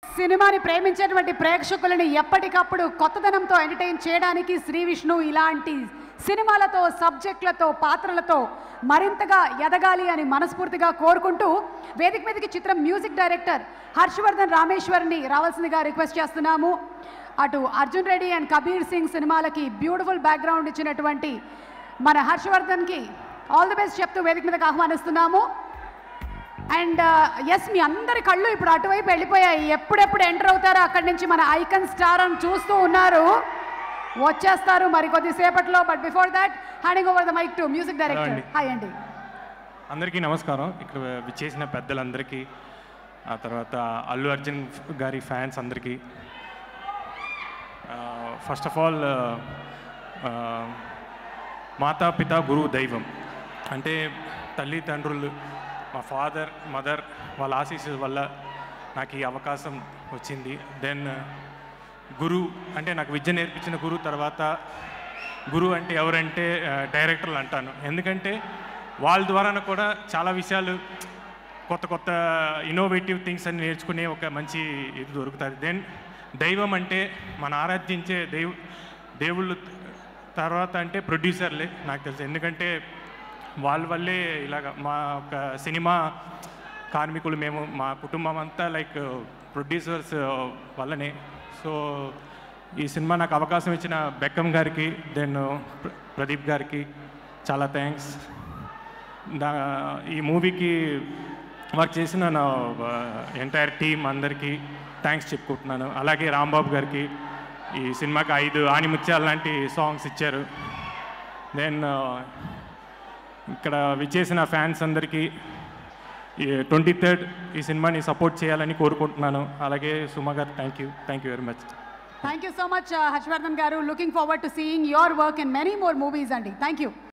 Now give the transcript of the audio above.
సినిమాని ప్రేమించేటువంటి ప్రేక్షకులని ఎప్పటికప్పుడు కొత్తదనంతో ఎంటర్టైన్ చేయడానికి శ్రీ విష్ణు ఇలాంటి సినిమాలతో సబ్జెక్టులతో పాత్రలతో మరింతగా ఎదగాలి అని మనస్ఫూర్తిగా కోరుకుంటూ వేదిక మీదకి చిత్రం మ్యూజిక్ డైరెక్టర్ హర్షవర్ధన్ రామేశ్వర్ని రావాల్సిందిగా రిక్వెస్ట్ చేస్తున్నాము. అటు అర్జున్ రెడ్డి అండ్ కబీర్ సింగ్ సినిమాలకి బ్యూటిఫుల్ బ్యాక్గ్రౌండ్ ఇచ్చినటువంటి మన హర్షవర్ధన్కి ఆల్ ది బెస్ట్ చెప్తూ వేదిక మీదకి ఆహ్వానిస్తున్నాము. అండ్ ఎస్, మీ అందరి కళ్ళు ఇప్పుడు అటువైపు వెళ్ళిపోయాయి. ఎప్పుడెప్పుడు ఎంటర్ అవుతారో అక్కడి నుంచి మన ఐకన్ స్టార్ అని చూస్తూ ఉన్నారు. వచ్చేస్తారు మరి కొద్దిసేపట్లో. But before that handing over the mic to music director. Hi అండి. అందరికీ నమస్కారం. ఇక్కడ విచ్చేసిన పెద్దలందరికీ, ఆ తర్వాత అల్లు అర్జున్ గారి ఫ్యాన్స్ అందరికీ, ఫస్ట్ ఆఫ్ ఆల్ మాతాపిత గురువు దైవం అంటే తల్లిదండ్రులు, మా ఫాదర్ మదర్ వాళ్ళ ఆశీస్సుల వల్ల నాకు ఈ అవకాశం వచ్చింది. దెన్ గురు అంటే నాకు విద్య నేర్పించిన గురువు. తర్వాత గురువు అంటే ఎవరంటే డైరెక్టర్లు అంటాను. ఎందుకంటే వాళ్ళ ద్వారా కూడా చాలా విషయాలు, కొత్త కొత్త ఇన్నోవేటివ్ థింగ్స్ అని నేర్చుకునే ఒక మంచి ఇది దొరుకుతుంది. దెన్ దైవం అంటే మన ఆరాధించే దేవుళ్ళు తర్వాత అంటే ప్రొడ్యూసర్లే నాకు తెలుసు. ఎందుకంటే వాళ్ళ వల్లే ఇలాగ మా ఒక సినిమా కార్మికులు మేము, మా కుటుంబం అంతా లైక్ ప్రొడ్యూసర్స్ వల్లనే. సో ఈ సినిమా నాకు అవకాశం ఇచ్చిన బెక్కం గారికి, దెన్ ప్రదీప్ గారికి చాలా థ్యాంక్స్. ఈ మూవీకి వర్క్ చేసిన నా ఎంటైర్ టీమ్ అందరికీ థ్యాంక్స్ చెప్పుకుంటున్నాను. అలాగే రాంబాబు గారికి ఈ సినిమాకి 5 ఆణిముత్యాలు లాంటి సాంగ్స్ ఇచ్చారు. దెన్ ఇక్కడ విచ్చేసిన ఫ్యాన్స్ అందరికీ 23rd ఈ సినిమాని సపోర్ట్ చేయాలని కోరుకుంటున్నాను. అలాగే Suma garu thank you very much. Thank you so much Harshavardhan garu. Looking forward to seeing your work in many more movies అండి. Thank you.